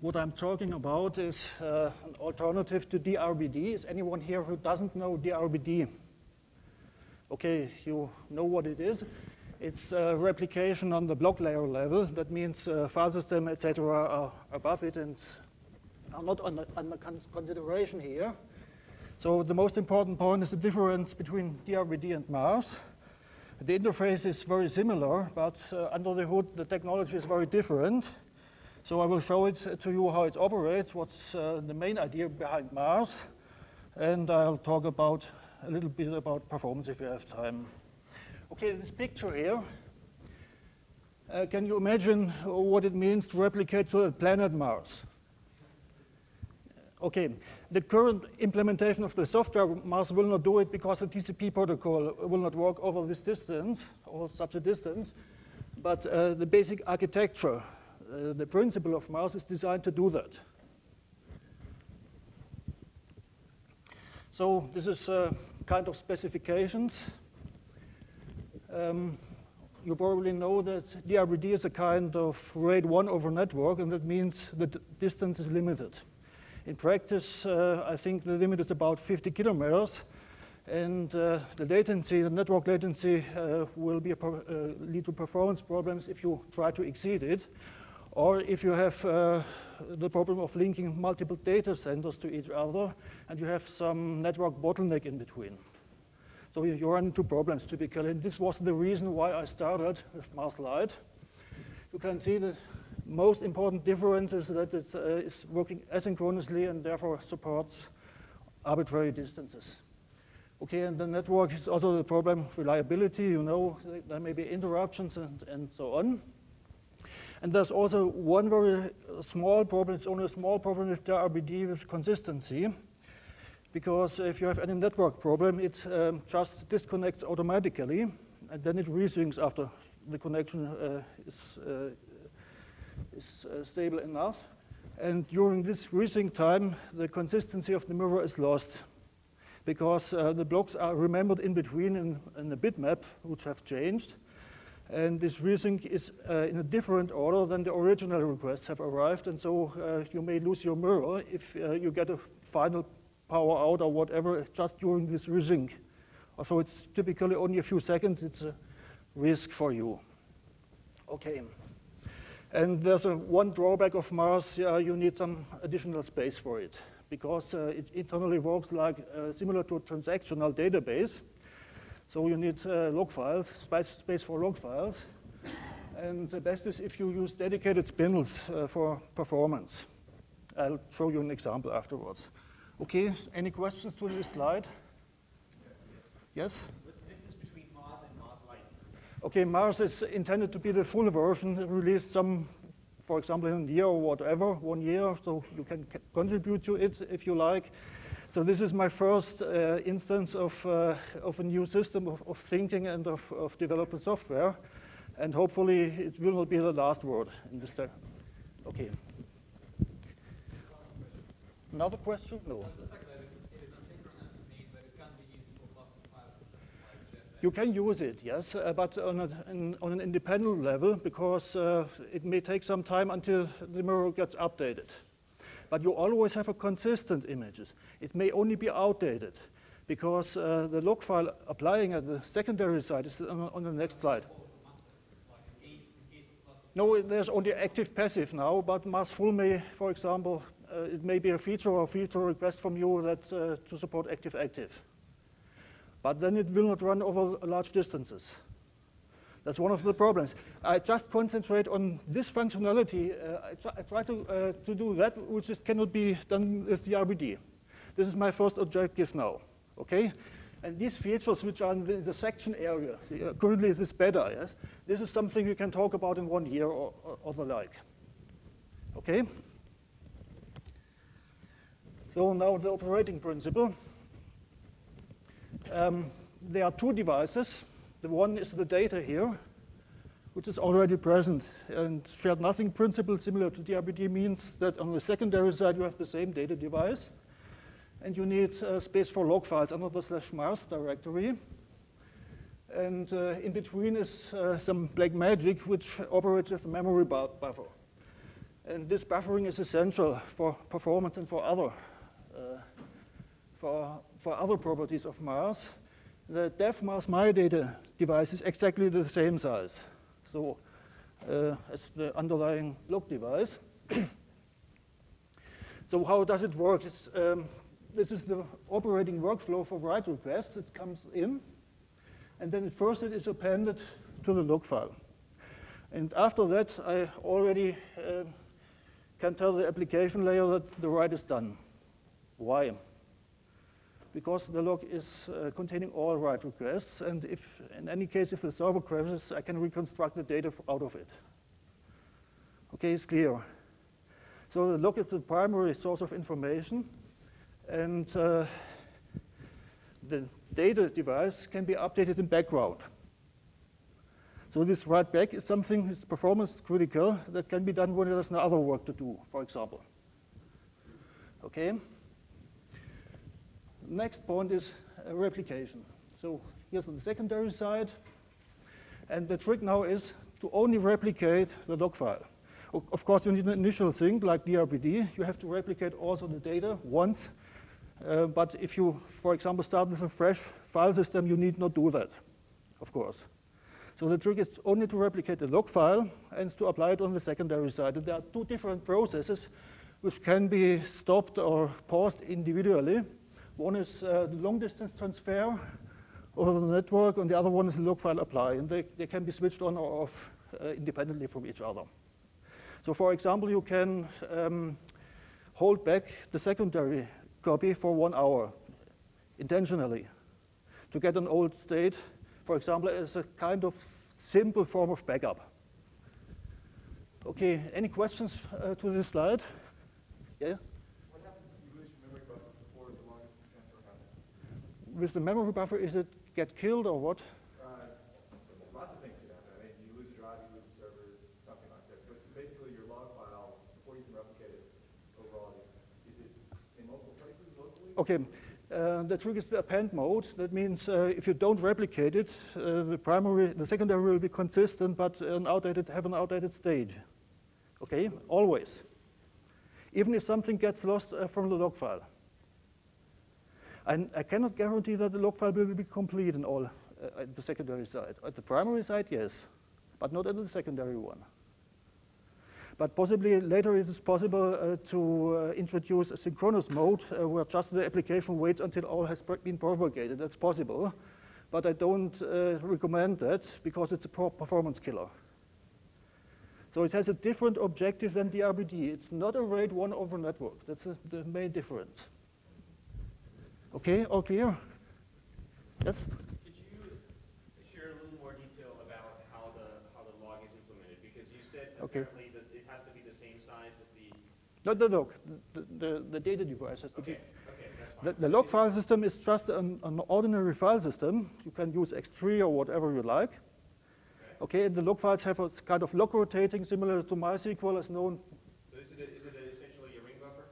What I'm talking about is an alternative to DRBD. Is anyone here who doesn't know DRBD? Okay, you know what it is. It's replication on the block layer level. That means file system, etc., are above it and are not under consideration here. So the most important point is the difference between DRBD and Mars. The interface is very similar, but under the hood, the technology is very different. So I will show it to you how it operates, what's the main idea behind Mars, and I'll talk about a little bit about performance if you have time. Okay, this picture here, can you imagine what it means to replicate to a planet Mars? Okay, the current implementation of the software Mars will not do it because the TCP protocol will not work over this distance, or such a distance, but the basic architecture, the principle of Mars is designed to do that. So this is kind of specifications. You probably know that DRBD is a kind of RAID 1 over network, and that means the distance is limited. In practice, I think the limit is about 50 kilometers, and the latency, the network latency, will be lead to performance problems if you try to exceed it, or if you have the problem of linking multiple data centers to each other, and you have some network bottleneck in between. So you run into problems typically, and this was the reason why I started with Mars Lite. You can see the most important difference is that it is working asynchronously and therefore supports arbitrary distances. Okay, and the network is also the problem reliability. You know, there may be interruptions and so on. And there's also one very small problem. It's only a small problem with DRBD with consistency. Because if you have any network problem, it just disconnects automatically, and then it resyncs after the connection is stable enough. And during this resync time, the consistency of the mirror is lost, because the blocks are remembered in between in the bitmap, which have changed. And this resync is in a different order than the original requests have arrived, and so you may lose your mirror if you get a final power out or whatever just during this resync. So it's typically only a few seconds. It's a risk for you. Okay. And there's one drawback of Mars. You need some additional space for it, because it internally works like similar to a transactional database. So you need log files, space for log files. And the best is if you use dedicated spindles for performance. I'll show you an example afterwards. Okay, any questions to this slide? Yes? What's the difference between Mars and Mars Lite? Okay, Mars is intended to be the full version, released for example, in a year or whatever, 1 year, so you can contribute to it if you like. So this is my first instance of a new system of thinking and of developing software, and hopefully it will not be the last word in this time. Okay. Another question? No. Does the fact that it is asynchronous mean that it can be used for cluster file systems like JFS? You can use it, yes, but on an independent level, because it may take some time until the mirror gets updated. But you always have a consistent images. It may only be outdated, because the log file applying at the secondary side is on the next slide. No, there's only active-passive now, but Mars Full may, for example, it may be a feature or a feature request from you that to support active-active. But then it will not run over large distances. That's one of the problems. I just concentrate on this functionality. I try to do that which cannot be done with DRBD. This is my first objective now, okay? And these features which are in the section area, currently it is better, yes? This is something you can talk about in 1 year or the like, okay? So now the operating principle. There are 2 devices. The one is the data here, which is already present. And shared nothing principle, similar to DRBD, means that on the secondary side you have the same data device. And you need space for log files under the /mars directory. And in between is some black magic, which operates as the memory buffer. And this buffering is essential for performance and for other properties of Mars. The dev Mars MyData device is exactly the same size, so as the underlying log device. So how does it work? This is the operating workflow for write requests. It comes in, and then first it is appended to the log file. And after that, I already can tell the application layer that the write is done. Why? Because the log is containing all write requests, and if, in any case, if the server crashes, I can reconstruct the data out of it. Okay, it's clear. So the log is the primary source of information, and the data device can be updated in background. So this write back is something, it's performance critical, that can be done when there's no other work to do, for example. Okay? Next point is replication. So here's on the secondary side, and the trick now is to only replicate the log file. Of course, you need an initial thing like DRBD. You have to replicate also the data once, but if you, for example, start with a fresh file system, you need not do that, of course. So the trick is only to replicate the log file and to apply it on the secondary side. And there are two different processes which can be stopped or paused individually. One is the long-distance transfer over the network, and the other one is the log file apply. And they can be switched on or off independently from each other. So for example, you can hold back the secondary copy for 1 hour intentionally to get an old state, for example, as a kind of simple form of backup. Okay, any questions to this slide? Yeah? What happens if you lose your memory buffer before the long-distance transfer happens? With the memory buffer, is it get killed or what? Lots of things could happen. I mean, you lose a drive, you lose a server, something like this. But basically, your log file, before you can replicate it overall, is it in multiple places locally? Okay. The trick is the append mode. That means if you don't replicate it, the secondary will be consistent, but have an outdated state. Okay, always. Even if something gets lost from the log file. I cannot guarantee that the log file will be complete in all at the secondary side. At the primary side, yes, but not at the secondary one. But possibly later it is possible to introduce a synchronous mode where just the application waits until all has been propagated. That's possible, but I don't recommend that because it's a poor performance killer. So it has a different objective than the RBD. It's not a RAID 1 over network. That's the main difference. Okay, all clear? Yes? Could you share a little more detail about how the log is implemented? Because you said apparently that it has to be the same size as the... Not the log. The data device has to be... Okay, that's fine. The log file system is just an ordinary file system. You can use X3 or whatever you like. Okay, and the log files have a kind of log rotating similar to MySQL as known. So is it essentially a ring buffer?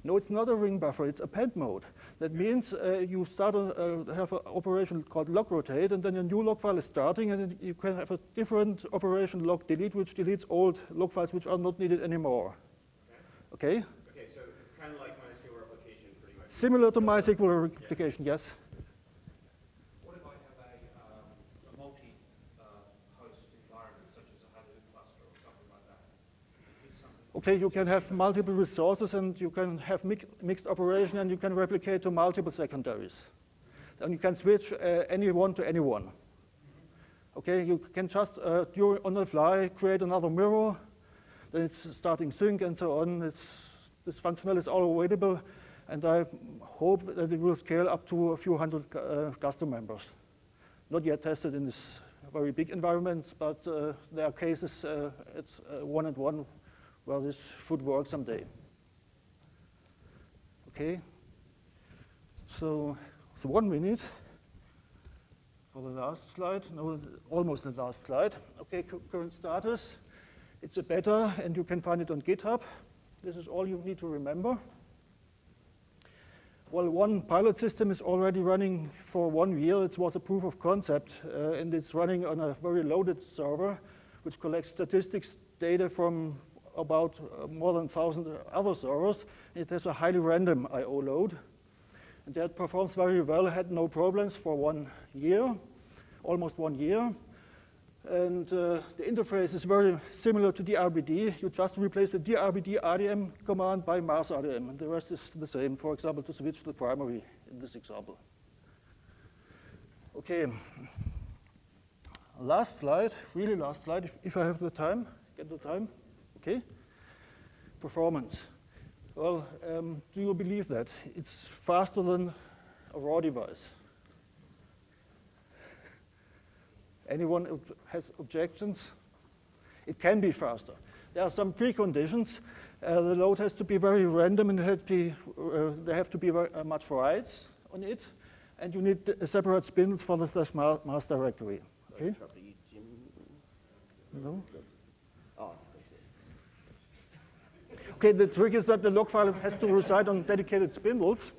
No, it's not a ring buffer, it's append mode. That means you have an operation called log rotate, and then a new log file is starting, and then you can have a different operation log delete, which deletes old log files which are not needed anymore. Okay? Okay, so kind of like MySQL replication, pretty much. Similar to MySQL replication, yes. What if I have a multi-host environment, such as a Hadoop cluster or something like that? Is this something? Okay, you can have multiple resources, and you can have mixed operation, and you can replicate to multiple secondaries. And you can switch anyone to anyone. Okay, you can just, on the fly, create another mirror, then it's starting sync and so on. This functionality is all available, and I hope that it will scale up to a few hundred custom members. Not yet tested in this very big environments, but there are cases, it's one-on-one, where this should work someday. Okay, so 1 minute for the last slide. No, almost the last slide. Okay, current status. It's a beta, and you can find it on GitHub. This is all you need to remember. Well, one pilot system is already running for 1 year. It was a proof of concept, and it's running on a very loaded server, which collects statistics data from about more than 1,000 other servers. It has a highly random I/O load. And that performs very well, had no problems for 1 year, almost 1 year. And the interface is very similar to DRBD. You just replace the DRBD RDM command by Mars RDM, and the rest is the same, for example, to switch the primary in this example. Okay. Last slide, really last slide, if I have the time, get the time, okay. Performance. Well, do you believe that? It's faster than a raw device. Anyone has objections? It can be faster. There are some preconditions. The load has to be very random, and there have to be very, much writes on it, and you need separate spindles for the /mass directory. Okay? No? Okay, the trick is that the log file has to reside on dedicated spindles.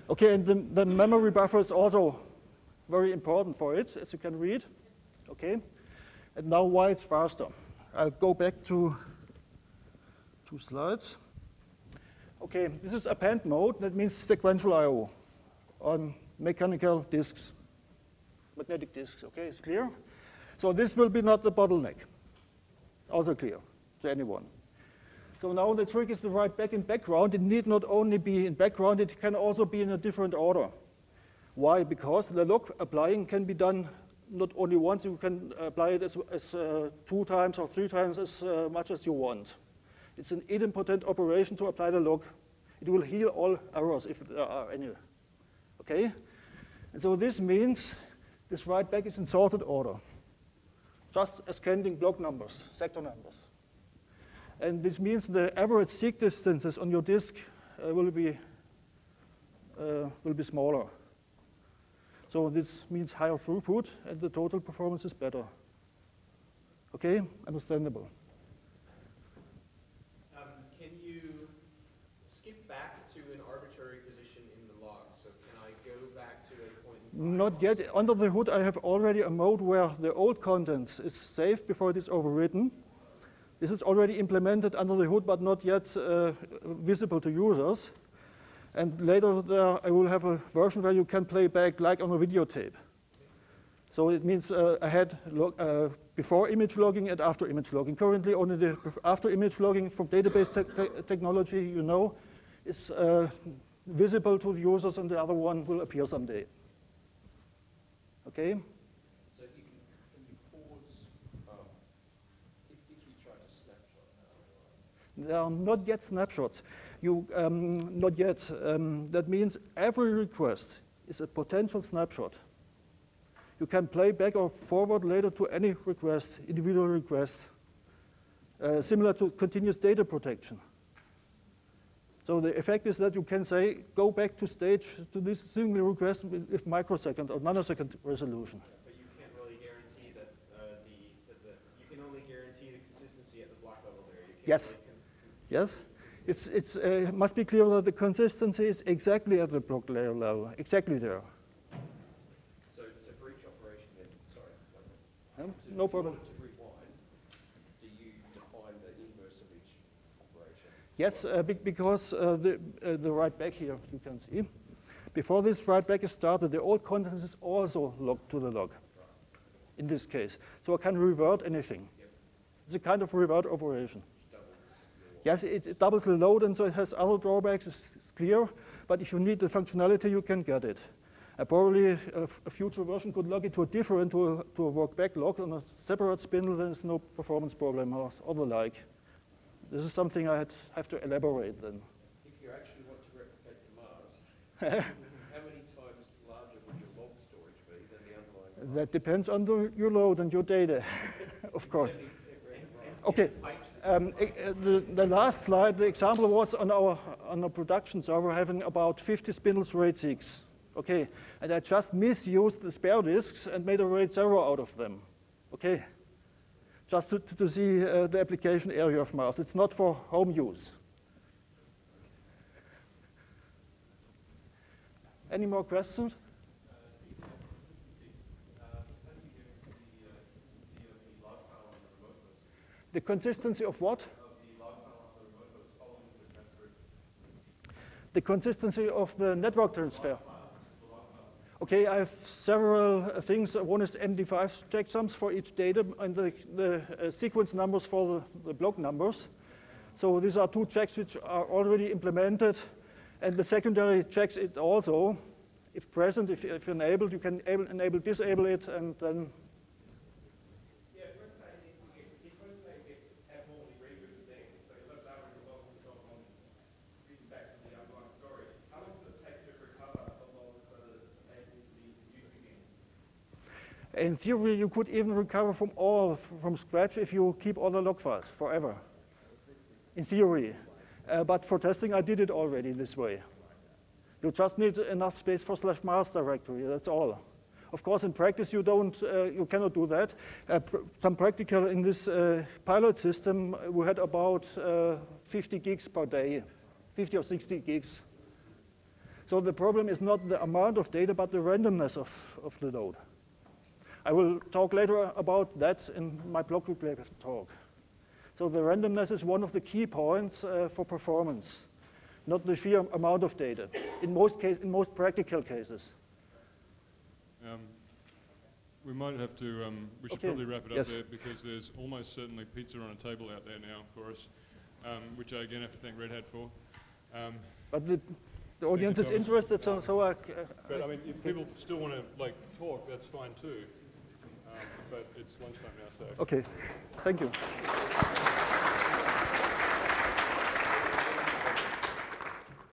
Okay, and the memory buffer is also very important for it, as you can read. Okay, and now why it's faster. I'll go back to 2 slides. Okay, this is append mode. That means sequential I/O on mechanical disks, magnetic disks. Okay, it's clear. So this will be not the bottleneck. Also clear to anyone. So now the trick is to write back in background. It need not only be in background, it can also be in a different order. Why? Because the log applying can be done not only once, you can apply it as 2 times or 3 times as much as you want. It's an idempotent operation to apply the log. It will heal all errors if there are any. Okay? And so this means this write back is in sorted order, just ascending block numbers, sector numbers. And this means the average seek distances on your disk will be smaller. So this means higher throughput, and the total performance is better. Okay, understandable. Can you skip back to an arbitrary position in the log? So can I go back to a point in time? Not yet. Under the hood, I have already a mode where the old contents is saved before it is overwritten. This is already implemented under the hood, but not yet visible to users. And later there, I will have a version where you can play back like on a videotape. So it means ahead, before image logging and after image logging. Currently, only the after image logging from database technology, you know, is visible to the users, and the other one will appear someday. Okay? So can you pause if you try to snapshot now? There are not yet snapshots. Not yet. That means every request is a potential snapshot. You can play back or forward later to any request, individual request, similar to continuous data protection. So the effect is that you can say, go back to stage to this single request with microsecond or nanosecond resolution. But you can't really guarantee that you can only guarantee the consistency at the block level there. You can't Yes. Really It must be clear that the consistency is exactly at the block layer level, exactly there. So for each operation then, sorry. No problem. To rewind, do you define the inverse of each operation? Yes, because the write back here, you can see. Before this write back is started, the old contents is also logged to the log, in this case. So I can revert anything. Yep. It's a kind of revert operation. Doubles Yes, it doubles the load, and so it has other drawbacks, it's clear. But if you need the functionality, you can get it. Probably a future version could log it to a different, to a work back log on a separate spindle, then there's no performance problem or the like. This is something I have to elaborate then. If you actually want to replicate to Mars, how many times larger would your log storage be than the underlying? That depends on your load and your data, of course. Okay, the last slide, the example was on a production server having about 50 spindles RAID 6. Okay, and I just misused the spare disks and made a RAID 0 out of them. Okay, just to see the application area of Mars. It's not for home use. Any more questions? The consistency of what? The consistency of the network transfer. Okay, I have several things. One is MD5 checksums for each data and the sequence numbers for the block numbers. So these are two checks which are already implemented, and the secondary checks it also. If present, if enabled, you can enable, disable it, and then. Yeah, first time it's abnormally reboot the thing. So it looks out the logs and so on, reading back to the underlying storage. How long does it take to recover the logs so that it's able to be produced again? In theory, you could even recover from scratch if you keep all the log files forever. In theory. But for testing, I did it already this way. You just need enough space for /mars directory, that's all. Of course, in practice, you cannot do that. Some practical in this pilot system, we had about 50 gigs per day, 50 or 60 gigs. So the problem is not the amount of data, but the randomness of the load. I will talk later about that in my block replication talk. So the randomness is one of the key points for performance, not the sheer amount of data, in most practical cases. We might have to, we should probably wrap it up there because there's almost certainly pizza on a table out there now for us, which I again have to thank Red Hat for. But the audience is interested, so but I mean, if people still want to talk, that's fine too. But it's lunchtime now, so. Okay, thank you.